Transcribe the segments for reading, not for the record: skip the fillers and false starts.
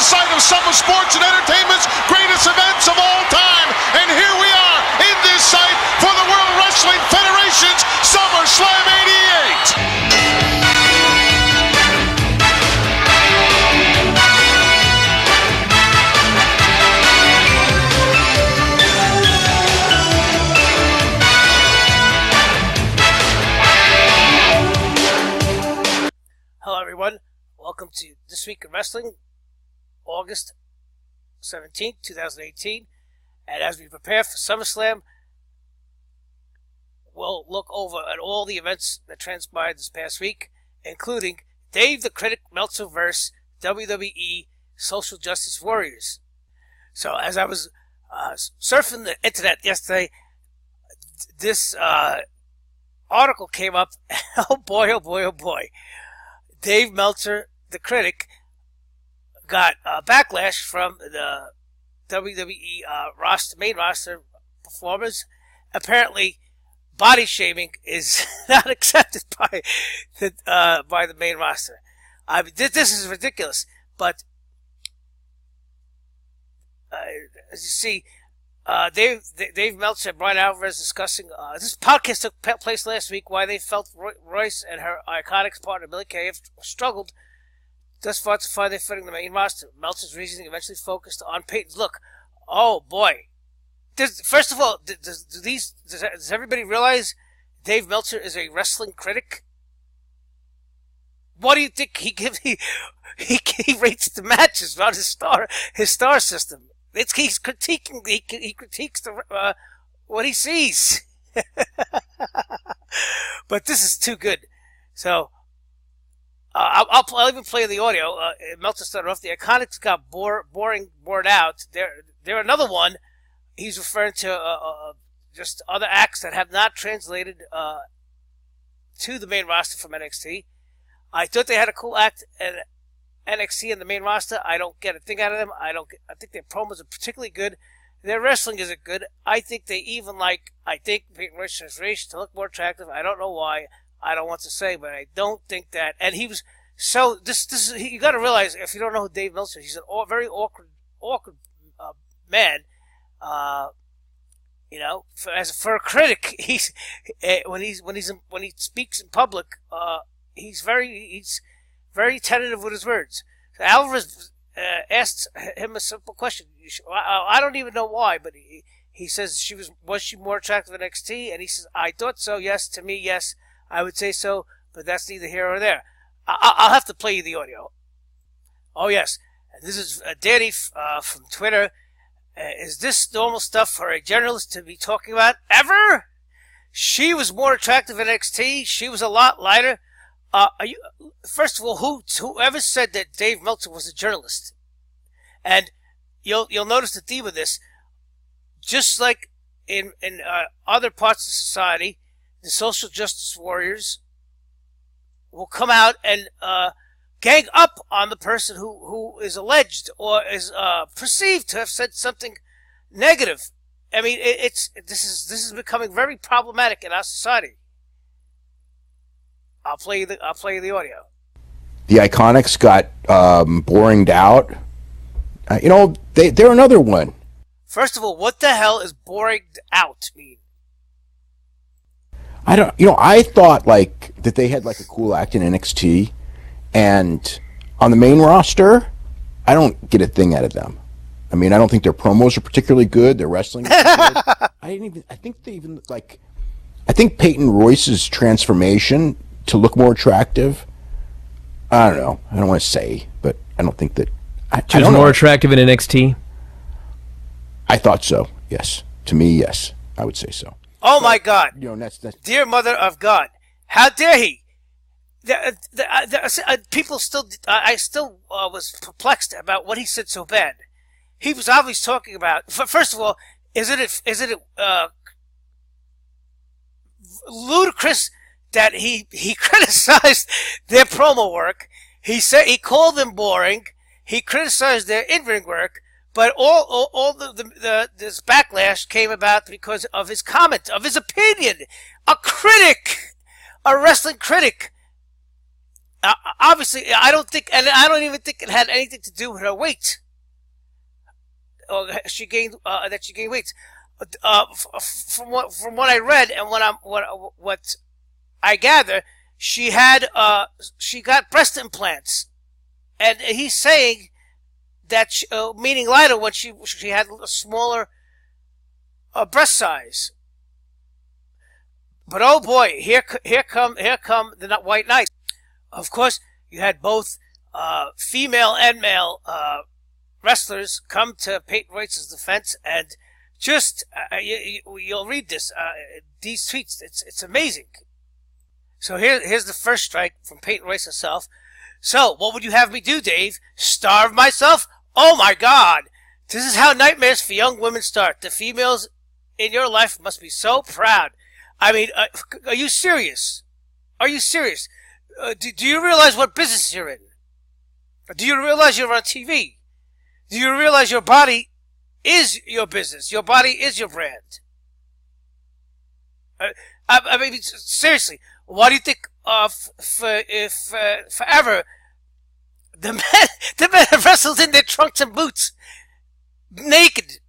site of some of sports and entertainment's greatest events of all time. And here we are in this site for the World Wrestling Federation's SummerSlam 88. Hello everyone, welcome to This Week in Wrestling, August 17th, 2018, and as we prepare for SummerSlam, we'll look over at all the events that transpired this past week, including Dave the Critic Meltzer vs. WWE Social Justice Warriors. So as I was surfing the internet yesterday, this article came up, oh boy, oh boy, oh boy. Dave Meltzer, the critic, got backlash from the WWE main roster performers. Apparently, body shaming is not accepted by the main roster. I mean, this is ridiculous. But as you see, Dave Meltzer and Brian Alvarez discussing this podcast took place last week. Why they felt Royce and her Iconics partner Millie Kay have struggled thus far to find their footing in the main roster. Meltzer's reasoning eventually focused on Peyton's look. Oh boy! First of all, does everybody realize Dave Meltzer is a wrestling critic? What do you think he gives? He rates the matches on his star system. He's critiquing. He critiques what he sees. But this is too good. So I'll even play the audio. Meltzer started off. The Iconics got boring, bored out. They're another one. He's referring to just other acts that have not translated to the main roster from NXT. I thought they had a cool act and NXT and the main roster. I don't get a thing out of them. I think their promos are particularly good. Their wrestling isn't good. I think they even Peyton Royce's transformation to look more attractive. I don't know why. I don't want to say, but I don't think that. And he was so this you got to realize, if you don't know who Dave Meltzer is, he's a very awkward man. For a critic, when he speaks in public, he's very tentative with his words. So Alvarez asked him a simple question. I don't even know why, but he says was she more attractive in NXT? And he says, I thought so. Yes, to me, yes, I would say so. But that's neither here or there. I'll have to play you the audio. Oh yes, and this is Danny from Twitter. Is this normal stuff for a journalist to be talking about ever? She was more attractive in NXT. She was a lot lighter. First of all, whoever said that Dave Meltzer was a journalist? And you'll notice the theme of this. Just like in other parts of society, the social justice warriors will come out and gang up on the person who is alleged or is perceived to have said something negative. I mean, this is becoming very problematic in our society. I'll play you the audio. The Iconics got boringed out. They're another one. First of all, what the hell is boringed out mean? I thought that they had a cool act in NXT, and on the main roster, I don't get a thing out of them. I mean, I don't think their promos are particularly good. Their wrestling is good. I think Peyton Royce's transformation to look more attractive, I don't know. I don't want to say, but I don't think that... She was more attractive in NXT? I thought so, yes. To me, yes. I would say so. Oh, my God. That's Dear Mother of God. How dare he? People still... I still was perplexed about what he said so bad. He was obviously talking about... First of all, isn't it ludicrous that he criticized their promo work? He said he called them boring. He criticized their in-ring work, but all this backlash came about because of his comment, of his opinion. A critic, a wrestling critic, Obviously, I don't even think it had anything to do with her weight. Or she gained weight. From what I read and what I gather, she got breast implants, and he's saying that meaning lighter when she had a smaller breast size. But oh boy, here come the white knights. Of course, you had both female and male wrestlers come to Peyton Royce's defense, and just you'll read these tweets. It's amazing. So here's the first strike from Peyton Royce herself. So, what would you have me do, Dave? Starve myself? Oh my God! This is how nightmares for young women start. The females in your life must be so proud. I mean, are you serious? Are you serious? Do you realize what business you're in? Do you realize you're on TV? Do you realize your body is your business? Your body is your brand. I mean, seriously, why do you think forever the men have wrestled in their trunks and boots, naked?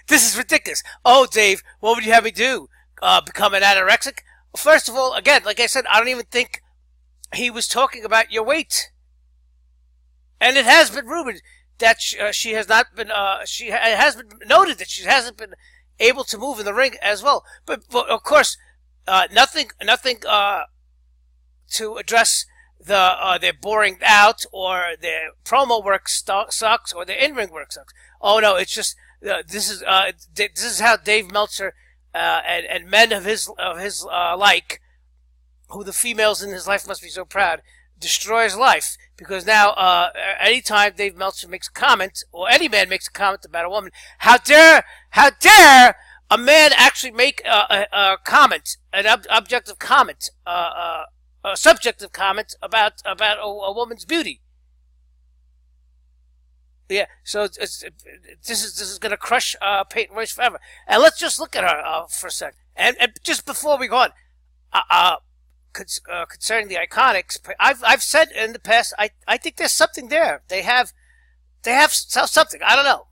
This is ridiculous. Oh, Dave, what would you have me do? Become an anorexic? First of all, again, like I said, I don't even think he was talking about your weight. And it has been rumored that she has not been, it has been noted that she hasn't been able to move in the ring as well. But of course, nothing to address their boring out or their promo work sucks or their in-ring work sucks. Oh no, it's just, this is how Dave Meltzer, and men of his like, who the females in his life must be so proud, destroy his life. Because now, anytime Dave Meltzer makes a comment, or any man makes a comment about a woman, how dare a man actually make a comment, an objective comment, a subjective comment about a woman's beauty. Yeah, so this is going to crush Peyton Royce forever. And let's just look at her for a second. And just before we go on, concerning the Iconics, I've said in the past, I think there's something there. They have something. I don't know,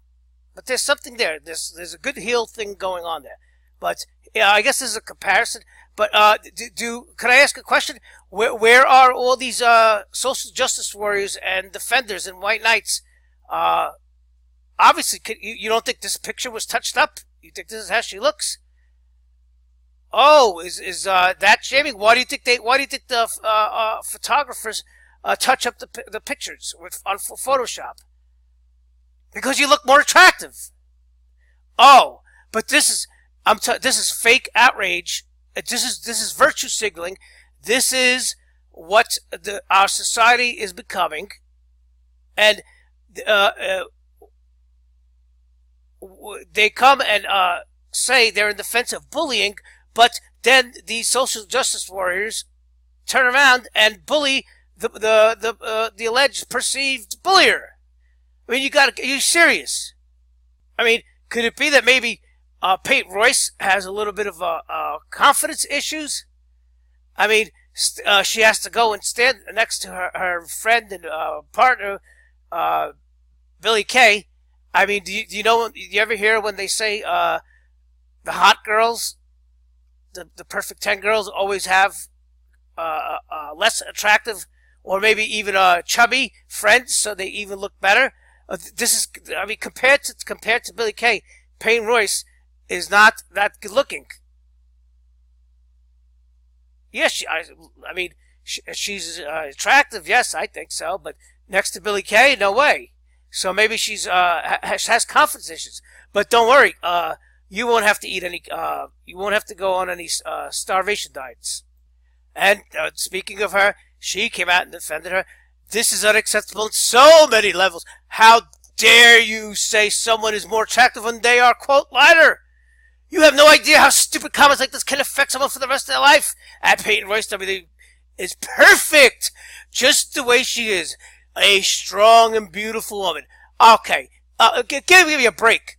but there's something there. There's a good heel thing going on there. But yeah, I guess this is a comparison. But could I ask a question? Where are all these social justice warriors and defenders and white knights? Obviously, you don't think this picture was touched up? You think this is how she looks? Oh, is that shaming? Why do you think the photographers touch up the pictures on Photoshop? Because you look more attractive. Oh, but this is fake outrage. This is virtue signaling. This is what our society is becoming, and they come and say they're in defense of bullying, but then these social justice warriors turn around and bully the alleged perceived bullier. I mean, are you serious? I mean, could it be that maybe Peyton Royce has a little bit of confidence issues? I mean, she has to go and stand next to her friend and partner, Billy Kay. I mean, do you ever hear when they say the hot girls, the perfect 10 girls, always have less attractive or maybe even chubby friends, so they even look better? Compared to Billy Kay, Peyton Royce is not that good looking. Yes, she's attractive. Yes, I think so. But next to Billy Kay, no way. So maybe she's has confidence issues. But don't worry, you won't have to eat any. You won't have to go on any starvation diets. And speaking of her, she came out and defended her. This is unacceptable on so many levels. How dare you say someone is more attractive when they are, quote, lighter? You have no idea how stupid comments like this can affect someone for the rest of their life. At Peyton Royce, WWE is perfect, just the way she is. A strong and beautiful woman. Okay, give me a break.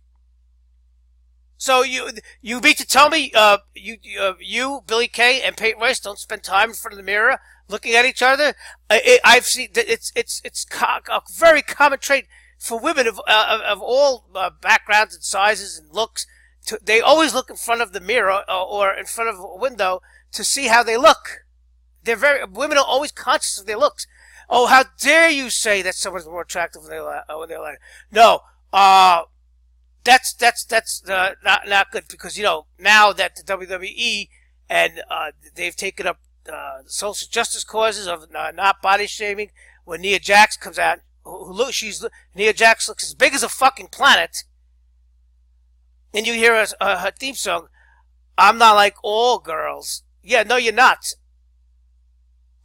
So you mean to tell me you Billy Kay and Peyton Royce don't spend time in front of the mirror looking at each other? I've seen that it's a very common trait for women of all backgrounds and sizes and looks. They always look in front of the mirror or in front of a window to see how they look. Women are always conscious of their looks. Oh, how dare you say that someone's more attractive when they're lying? No, that's not good, because now that the WWE and they've taken up social justice causes of not body shaming. When Nia Jax comes out, Nia Jax looks as big as a fucking planet, and you hear her theme song. I'm not like all girls. Yeah, no, you're not.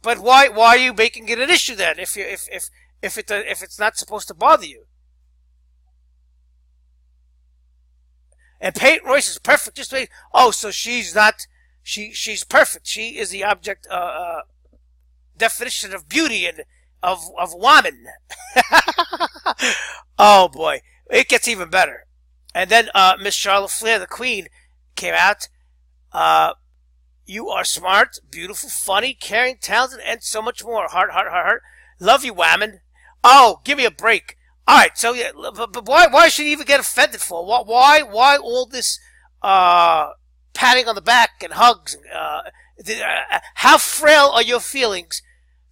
But why are you making it an issue then? If it's not supposed to bother you? And Peyton Royce is perfect. So she's not. She's perfect. She is the object definition of beauty and of woman. Oh boy, it gets even better. And then Miss Charlotte Flair, the Queen, came out. You are smart, beautiful, funny, caring, talented, and so much more. Heart. Love you, woman. Oh, give me a break. All right, so yeah, but why should you even get offended for? Why all this patting on the back and hugs? How frail are your feelings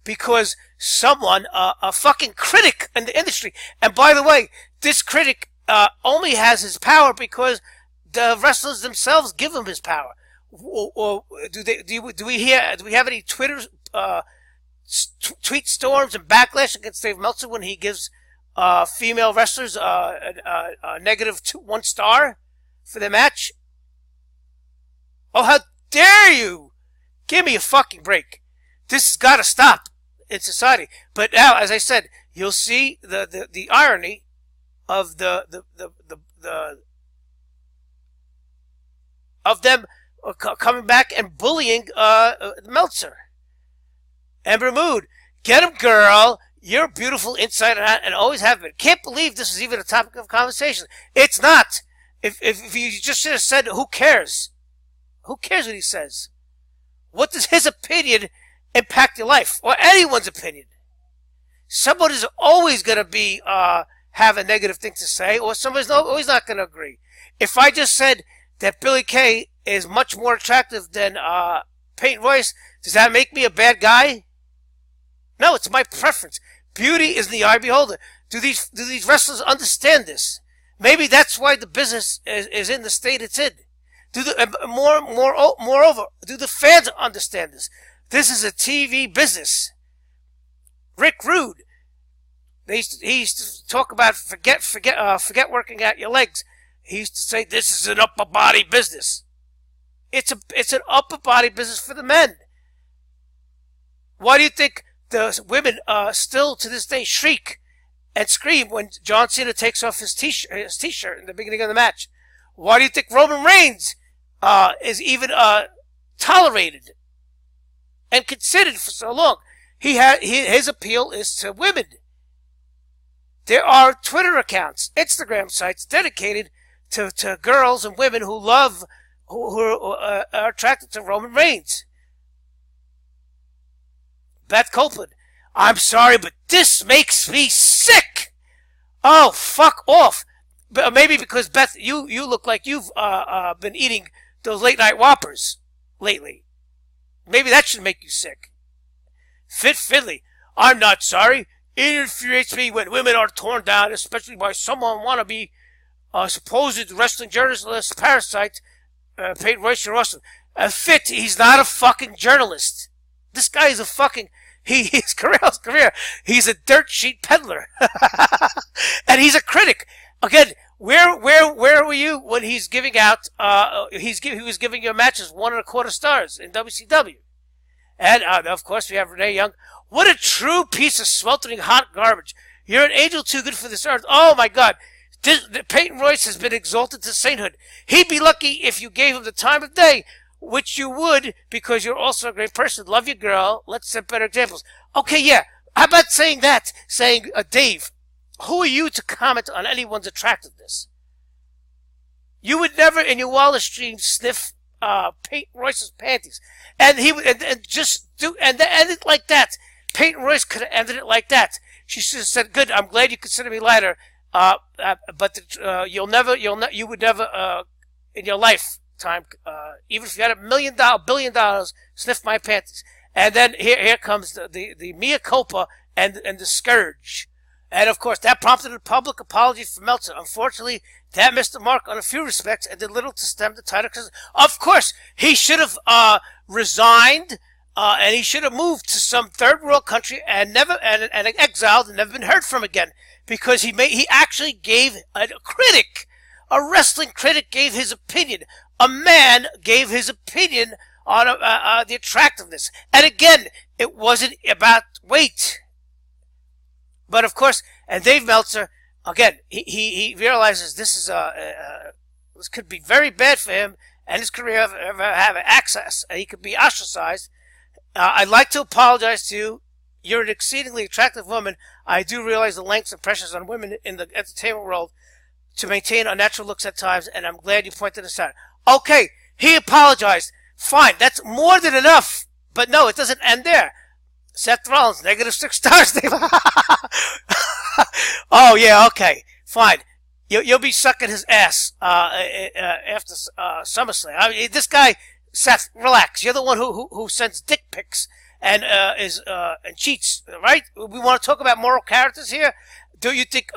because someone, a fucking critic in the industry, and by the way, this critic only has his power because the wrestlers themselves give him his power. Or do we have any Twitter tweet storms and backlash against Dave Meltzer when he gives female wrestlers a negative 1 star for their match? Oh, how dare you! Give me a fucking break. This has got to stop in society. But now, as I said, you'll see the irony of of them coming back and bullying Meltzer. Ember Mood, get him, girl. You're beautiful inside and out, and always have been. Can't believe this is even a topic of conversation. It's not. If you just should have said, who cares? Who cares what he says? What does his opinion impact your life, or anyone's opinion? Somebody's always going to be have a negative thing to say, or somebody's always not going to agree. If I just said that Billy Kay is much more attractive than Peyton Royce, does that make me a bad guy? No, it's my preference. Beauty is in the eye of the beholder. Do these wrestlers understand this? Maybe that's why the business is in the state it's in. Moreover, do the fans understand this? This is a TV business. Rick Rude, he used to talk about forget working out your legs. He used to say this is an upper body business. It's an upper body business for the men. Why do you think the women still to this day shriek and scream when John Cena takes off his t-shirt in the beginning of the match? Why do you think Roman Reigns is even tolerated and considered for so long? His appeal is to women. There are Twitter accounts, Instagram sites dedicated to girls and women who are attracted to Roman Reigns. Beth Copeland, I'm sorry, but this makes me sick. Oh, fuck off. But maybe because Beth, you look like you've been eating those late night Whoppers lately. Maybe that should make you sick. Fit Finley, I'm not sorry. It infuriates me when women are torn down, especially by someone wannabe supposed wrestling journalist parasite, Peyton Royce or Austin. Fit, he's not a fucking journalist. This guy is a fucking, his career, he's a dirt sheet peddler. And he's a critic. Again, where were you when he's giving out, he was giving your matches 1.25 stars in WCW? And, of course, we have Renee Young. What a true piece of sweltering hot garbage. You're an angel too good for this earth. Oh, my God. Peyton Royce has been exalted to sainthood. He'd be lucky if you gave him the time of day, which you would because you're also a great person. Love you, girl. Let's set better examples. Okay, yeah. How about saying that? Saying, Dave, who are you to comment on anyone's attractiveness? You would never in your wildest dreams sniff Peyton Royce's panties. And he would and just do and end it like that. Peyton Royce could have ended it like that. She should have said, "Good, I'm glad you consider me lighter, but you would never in your lifetime, even if you had $1 billion, sniff my panties." And then here comes the mea culpa and the scourge. And of course, that prompted a public apology from Meltzer. Unfortunately, that missed the mark on a few respects and did little to stem the tidal crisis. Of course, he should have resigned, and he should have moved to some third world country and exiled and never been heard from again, because he actually gave a wrestling critic gave his opinion. A man gave his opinion on the attractiveness, and again, it wasn't about weight. But of course, and Dave Meltzer, again, he realizes this could be very bad for him and his career have access. He could be ostracized. I'd like to apologize to you. You're an exceedingly attractive woman. I do realize the lengths and pressures on women in the entertainment world to maintain unnatural looks at times, and I'm glad you pointed this out. Okay, he apologized. Fine, that's more than enough. But no, it doesn't end there. Seth Rollins, -6 stars. Oh, yeah, okay, fine. You'll be sucking his ass after SummerSlam. I mean, this guy, Seth, relax. You're the one who sends dick pics and and cheats, right? We want to talk about moral characters here. Do you think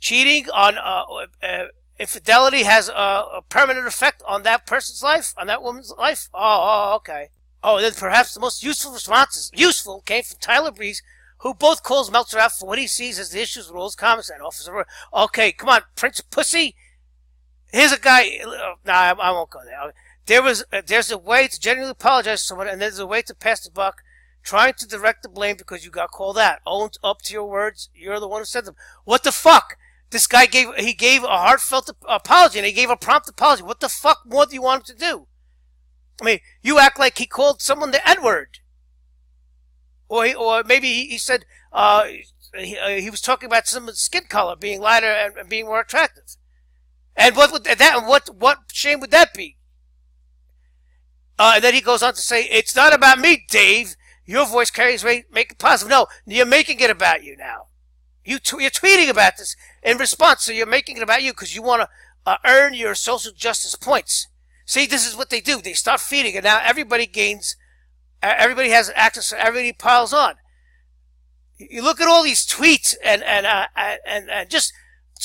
cheating on infidelity has a permanent effect on that person's life, on that woman's life? Oh, okay. Oh, and then perhaps the most useful came from Tyler Breeze, who both calls Meltzer out for what he sees as the issues, rules, comments, and officer. Okay, come on, Prince Pussy. Here's a guy. I won't go there. There's a way to genuinely apologize to someone, and there's a way to pass the buck. Trying to direct the blame because you got called out. Own up to your words. You're the one who said them. What the fuck? This guy gave a heartfelt apology, and he gave a prompt apology. What the fuck more do you want him to do? I mean, you act like he called someone the N-word. Or maybe he said he was talking about someone's skin color being lighter and being more attractive. And what shame would that be? And then he goes on to say, "It's not about me, Dave. Your voice carries weight. Make it positive." No, you're making it about you now. You're tweeting about this in response, so you're making it about you because you want to earn your social justice points. See, this is what they do. They start feeding, and now everybody gains. Everybody has access. Everybody piles on. You look at all these tweets and just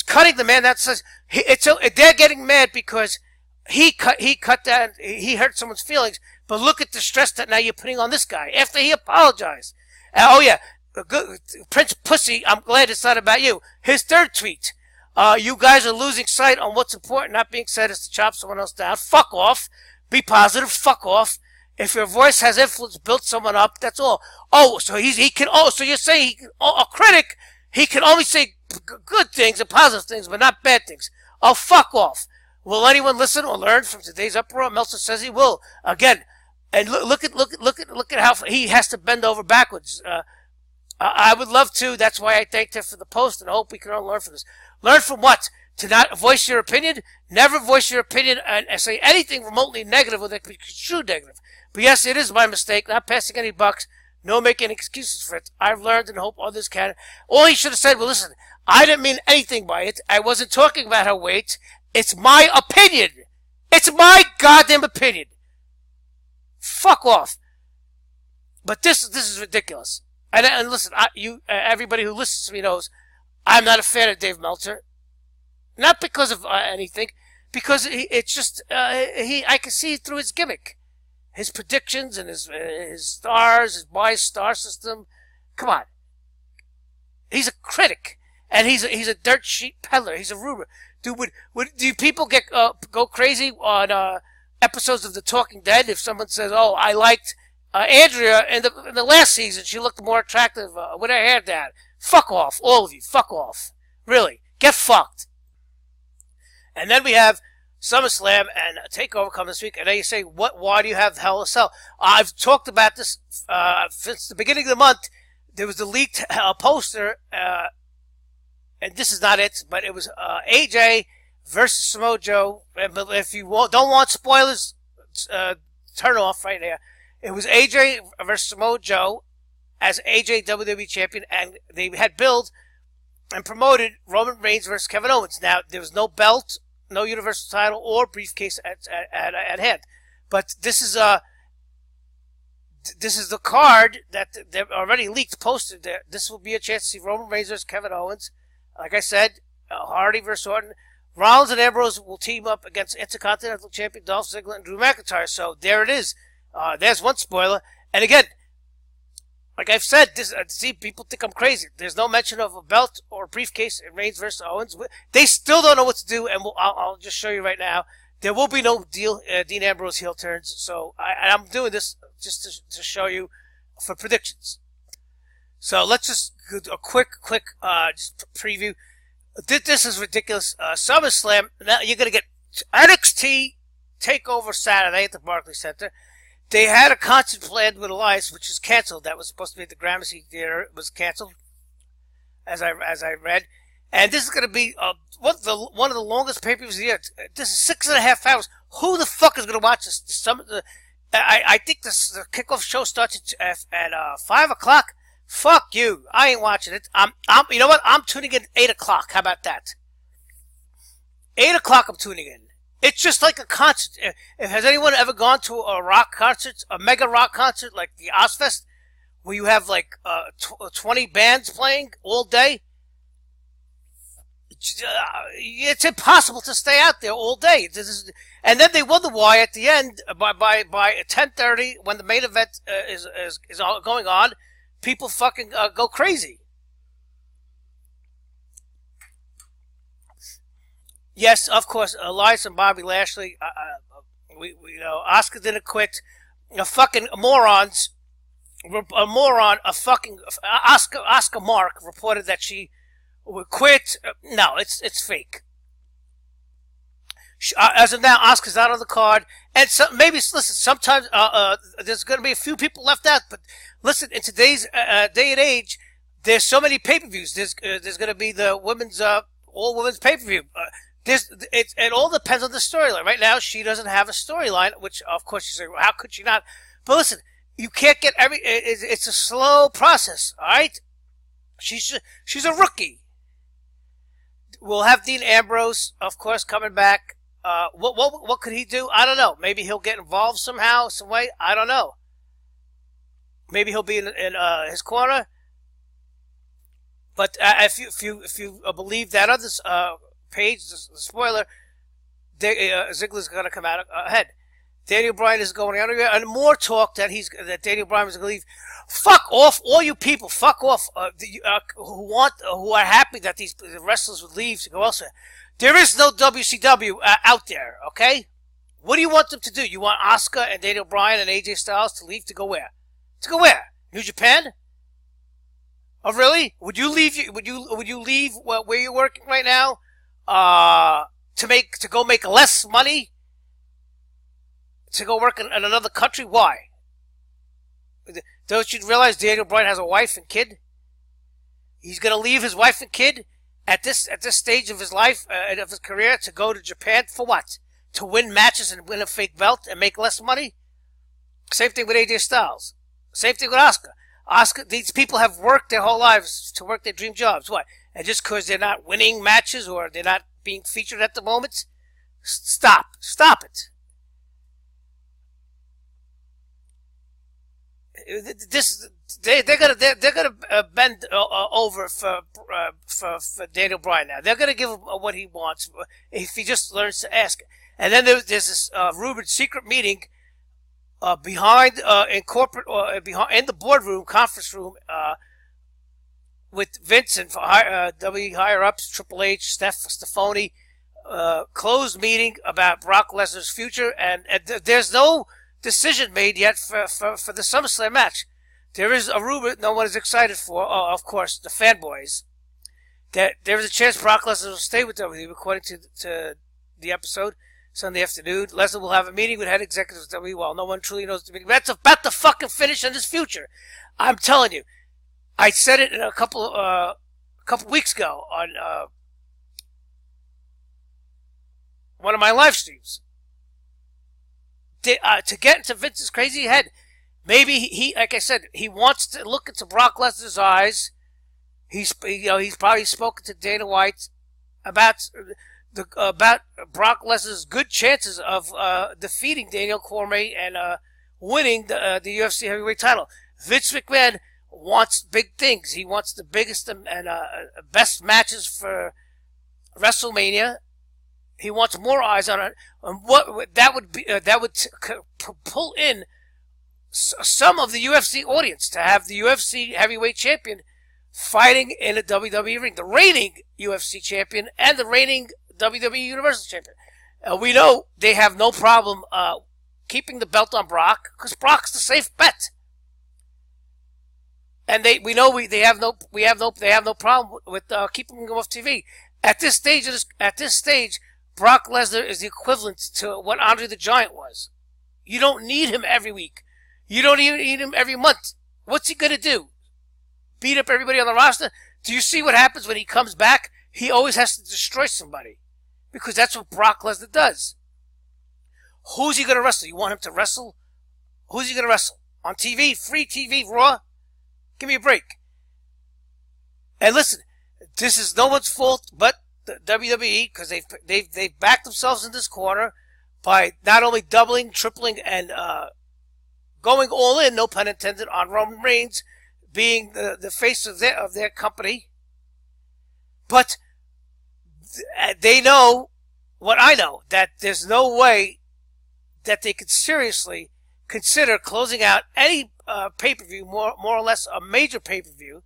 cutting the man. That says they're getting mad because he hurt someone's feelings. But look at the stress that now you're putting on this guy after he apologized. Oh yeah, Prince Pussy. I'm glad it's not about you. His third tweet. You guys are losing sight on what's important. Not being said is to chop someone else down. Fuck off. Be positive. Fuck off. If your voice has influence, build someone up. That's all. Oh, so he can. Oh, so you're saying a critic? He can only say good things and positive things, but not bad things. Oh, fuck off. Will anyone listen or learn from today's uproar? Meltzer says he will. Again, and look at how he has to bend over backwards. I would love to. That's why I thanked her for the post, and I hope we can all learn from this. Learn from what? To not voice your opinion? Never voice your opinion and say anything remotely negative or that could be construed negative. But yes, it is my mistake, not passing any bucks, no making excuses for it. I've learned and hope others can. All he should have said, well, listen, I didn't mean anything by it. I wasn't talking about her weight. It's my opinion. It's my goddamn opinion. Fuck off. But this is ridiculous. And listen, everybody who listens to me knows I'm not a fan of Dave Meltzer. Not because of anything, because it's just I can see through his gimmick, his predictions and his stars, his biased star system. Come on, he's a critic, and he's a dirt sheet peddler. He's a rumor. Do people get go crazy on episodes of The Talking Dead if someone says, "Oh, I liked Andrea in the last season. She looked more attractive with her hair down." Fuck off, all of you. Fuck off. Really, get fucked. And then we have SummerSlam and TakeOver come this week, and then you say, why do you have Hell in a Cell? I've talked about this since the beginning of the month. There was the leaked poster, and this is not it, but it was AJ versus Samoa Joe. But if you don't want spoilers, turn off right there. It was AJ versus Samoa Joe as AJ WWE champion, and they had billed and promoted Roman Reigns versus Kevin Owens. Now, there was no belt, no Universal title, or briefcase at hand. But this is the card that they've already leaked, posted there. This will be a chance to see Roman Reigns versus Kevin Owens. Like I said, Hardy versus Orton. Rollins and Ambrose will team up against Intercontinental Champion Dolph Ziggler and Drew McIntyre. So there it is. There's one spoiler. And again, like I've said, see, people think I'm crazy. There's no mention of a belt or a briefcase in Reigns versus Owens. They still don't know what to do, and I'll just show you right now. There will be no Dean Ambrose heel turns. So I'm doing this just to show you for predictions. So let's just do a quick just preview. This is ridiculous. SummerSlam. Now you're gonna get NXT Takeover Saturday at the Barclays Center. They had a concert planned with Elias, which is canceled. That was supposed to be at the Gramercy Theater. It was canceled, as I read. And this is going to be one of the longest pay-per-views of the year. This is 6.5 hours. Who the fuck is going to watch this? I think the kickoff show starts at 5 o'clock. Fuck you. I ain't watching it. You know what? I'm tuning in at 8 o'clock. How about that? 8 o'clock I'm tuning in. It's just like a concert. Has anyone ever gone to a rock concert, a mega rock concert like the Ozfest, where you have like 20 bands playing all day? It's impossible to stay out there all day. And then they wonder why at the end, by 10:30, when the main event is going on, people fucking go crazy. Yes, of course, Elias and Bobby Lashley. We Asuka didn't quit. Fucking morons. Asuka Mark reported that she would quit. No, it's fake. As of now, Asuka's out on the card, and maybe listen. Sometimes there's going to be a few people left out, but listen, in today's day and age, there's so many pay-per-views. There's going to be the women's all women's pay-per-view. It all depends on the storyline. Right now, she doesn't have a storyline, which, of course, you say, well, how could she not? But listen, you can't get it's a slow process, all right? She's a rookie. We'll have Dean Ambrose, of course, coming back. What could he do? I don't know. Maybe he'll get involved somehow, some way. I don't know. Maybe he'll be in his corner. But if you believe that other page, the spoiler, Ziggler's going to come out ahead. Daniel Bryan is going on, and more talk that Daniel Bryan is going to leave. Fuck off, all you people. Fuck off, who are happy that the wrestlers would leave to go elsewhere. There is no WCW out there. Okay, what do you want them to do? You want Asuka and Daniel Bryan and AJ Styles to leave to go where? To go where? New Japan? Oh, really? Would you leave? Would you leave where you're working right now? To go make less money? To go work in another country? Why? Don't you realize Daniel Bryan has a wife and kid? He's going to leave his wife and kid at this stage of his life and of his career to go to Japan for what? To win matches and win a fake belt and make less money? Same thing with AJ Styles. Same thing with Asuka. These people have worked their whole lives to work their dream jobs. What? And just because they're not winning matches or they're not being featured at the moment? Stop it. They're gonna bend over for Daniel Bryan now. They're gonna give him what he wants if he just learns to ask. And then there's this rumored secret meeting behind in corporate in the boardroom conference room with Vince and W higher ups, Triple H, Stephanie, closed meeting about Brock Lesnar's future, and there's no decision made yet for the SummerSlam match. There is a rumor no one is excited for. Oh, of course, the fanboys. That there is a chance Brock Lesnar will stay with WWE, according to the episode Sunday afternoon. Lesnar will have a meeting with head executives of WWE. While no one truly knows the meeting. That's about to fucking finish on his future. I'm telling you. I said it in a couple weeks ago on one of my live streams. To get into Vince's crazy head, maybe he, like I said, he wants to look into Brock Lesnar's eyes. He's probably spoken to Dana White about Brock Lesnar's good chances of defeating Daniel Cormier and winning the UFC heavyweight title. Vince McMahon wants big things. He wants the biggest and best matches for WrestleMania. He wants more eyes on it. And what that would be, pull in some of the UFC audience to have the UFC heavyweight champion fighting in a WWE ring, the reigning UFC champion and the reigning WWE Universal champion. We know they have no problem keeping the belt on Brock because Brock's the safe bet, and they have no problem with keeping him off TV. At this stage, Brock Lesnar is the equivalent to what Andre the Giant was. You don't need him every week. You don't even need him every month. What's he gonna do? Beat up everybody on the roster? Do you see what happens when he comes back? He always has to destroy somebody. Because that's what Brock Lesnar does. Who's he going to wrestle? You want him to wrestle? Who's he going to wrestle? On TV? Free TV? Raw? Give me a break. And listen, this is no one's fault but the WWE because they've backed themselves in this corner by not only doubling, tripling, and going all in, no pun intended, on Roman Reigns being the face of their company. But they know what I know, that there's no way that they could seriously consider closing out any pay-per-view, more or less a major pay-per-view,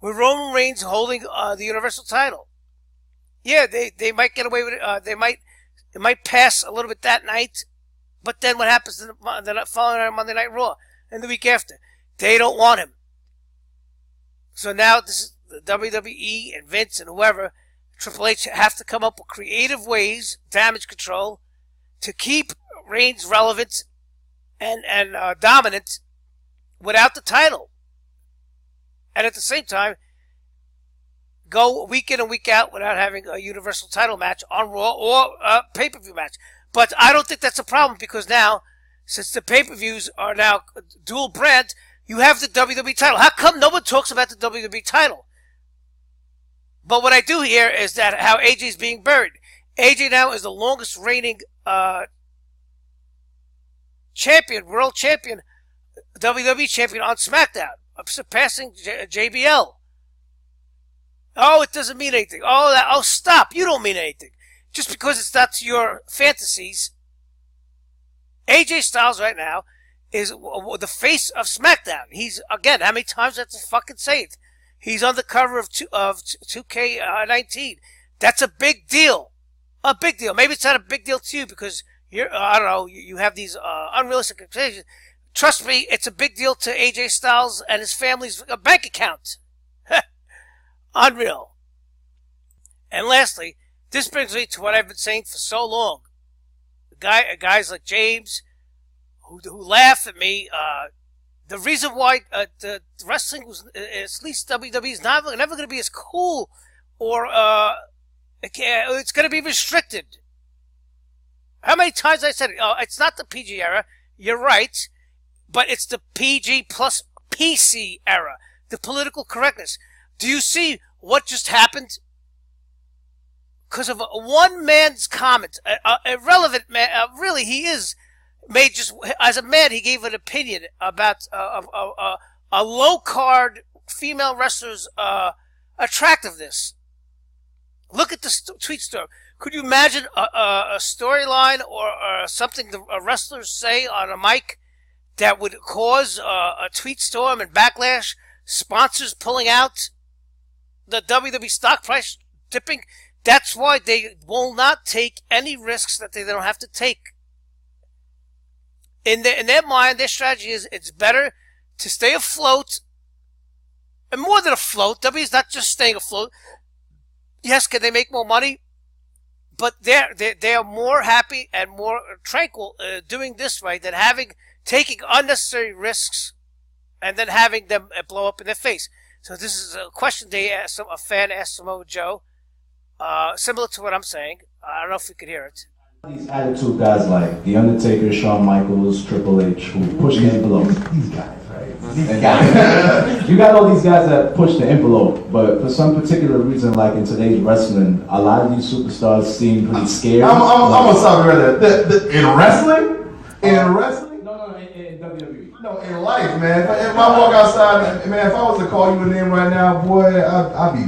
with Roman Reigns holding the Universal title. Yeah, they might get away with it. It might pass a little bit that night, but then what happens the following night, Monday Night Raw, and the week after? They don't want him. So now this is the WWE and Vince and whoever, Triple H, have to come up with creative ways, damage control, to keep Reigns relevant and dominant without the title. And at the same time, go week in and week out without having a Universal title match on Raw or a pay-per-view match. But I don't think that's a problem because now, since the pay-per-views are now dual brand, you have the WWE title. How come no one talks about the WWE title? But what I do hear is that how AJ's being buried. AJ now is the longest reigning champion, world champion, WWE champion on SmackDown, surpassing JBL. Oh, it doesn't mean anything. Oh, stop. You don't mean anything. Just because it's not to your fantasies. AJ Styles right now is the face of SmackDown. He's, again, how many times do I have to fucking say it? He's on the cover of 2K19. That's a big deal. A big deal. Maybe it's not a big deal to you because you're, I don't know, you have these unrealistic expectations. Trust me, it's a big deal to AJ Styles and his family's bank account. Unreal. And lastly, this brings me to what I've been saying for so long. Guys like James, who laugh at me, the reason why the wrestling was, at least WWE, is never going to be as cool, or it's going to be restricted. How many times I said it? It's not the PG era. You're right, but it's the PG plus PC era. The political correctness. Do you see what just happened? Because of one man's comment, irrelevant man. Really, he is. Made just as a man, he gave an opinion about a low card female wrestler's attractiveness. Look at the tweet storm. Could you imagine a storyline or something a wrestlers say on a mic that would cause a tweet storm and backlash? Sponsors pulling out, the WWE stock price dipping. That's why they will not take any risks that they don't have to take. In their mind, their strategy is it's better to stay afloat, and more than afloat. W is not just staying afloat. Yes, can they make more money? But they are more happy and more tranquil doing this way than taking unnecessary risks and then having them blow up in their face. So this is a question a fan asked Samoa Joe, similar to what I'm saying. I don't know if we could hear it. These attitude guys like The Undertaker, Shawn Michaels, Triple H, who push the envelope. These guys, right? These guys. You got all these guys that push the envelope, but for some particular reason, like in today's wrestling, a lot of these superstars seem pretty scared. I'm gonna stop you right there. In wrestling? In wrestling? No, in WWE. No, in life, man. If I walk outside, man, if I was to call you a name right now, boy, I'd be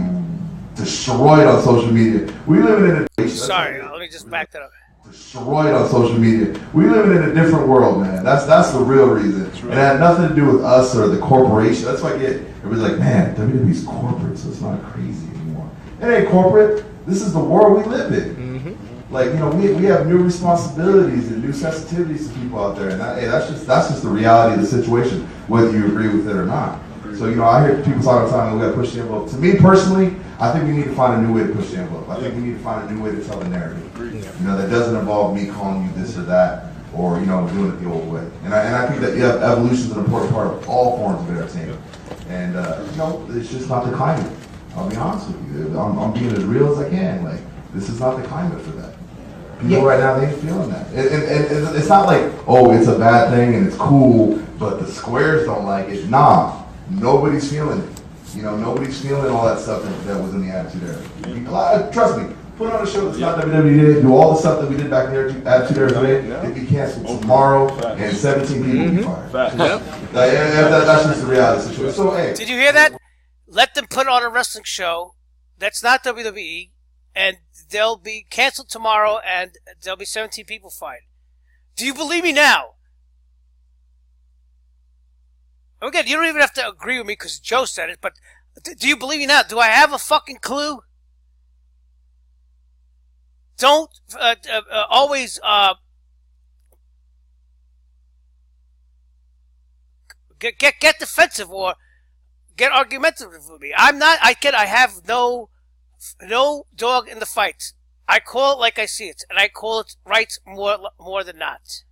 destroyed on social media. We live in a... Sorry, let me just back that up. Destroyed on social media. We live in a different world, man. That's the real reason. Right. And it had nothing to do with us or the corporation. That's why I get everybody's like, man, WWE's corporate, so it's not crazy anymore. It ain't corporate. This is the world we live in. Mm-hmm. Like, you know, we have new responsibilities and new sensitivities to people out there, and that's just the reality of the situation, whether you agree with it or not. So, you know, I hear people talk all the time, we got to push the envelope. To me personally, I think we need to find a new way to push the envelope. I think we need to find a new way to tell the narrative. You know, that doesn't involve me calling you this or that, or, you know, doing it the old way. And I think that evolution is an important part of all forms of entertainment. And, you know, it's just not the climate. I'll be honest with you. I'm being as real as I can. Like, this is not the climate for that. People right now, they ain't feeling that. And it's not like, oh, it's a bad thing and it's cool, but the squares don't like it. Nah, nobody's feeling it. You know, nobody's feeling all that stuff that was in the Attitude Era. Trust me, put on a show that's not WWE did, do all the stuff that we did back in the Attitude Era today, it'd be canceled tomorrow, and 17 people would be fired. That's just the reality of the situation. So, hey. Did you hear that? Let them put on a wrestling show that's not WWE, and they'll be canceled tomorrow, and there'll be 17 people fired. Do you believe me now? Again, you don't even have to agree with me because Joe said it, but do you believe me now? Do I have a fucking clue? Don't always get defensive or get argumentative with me. I'm not. I have no dog in the fight. I call it like I see it, and I call it right more than not.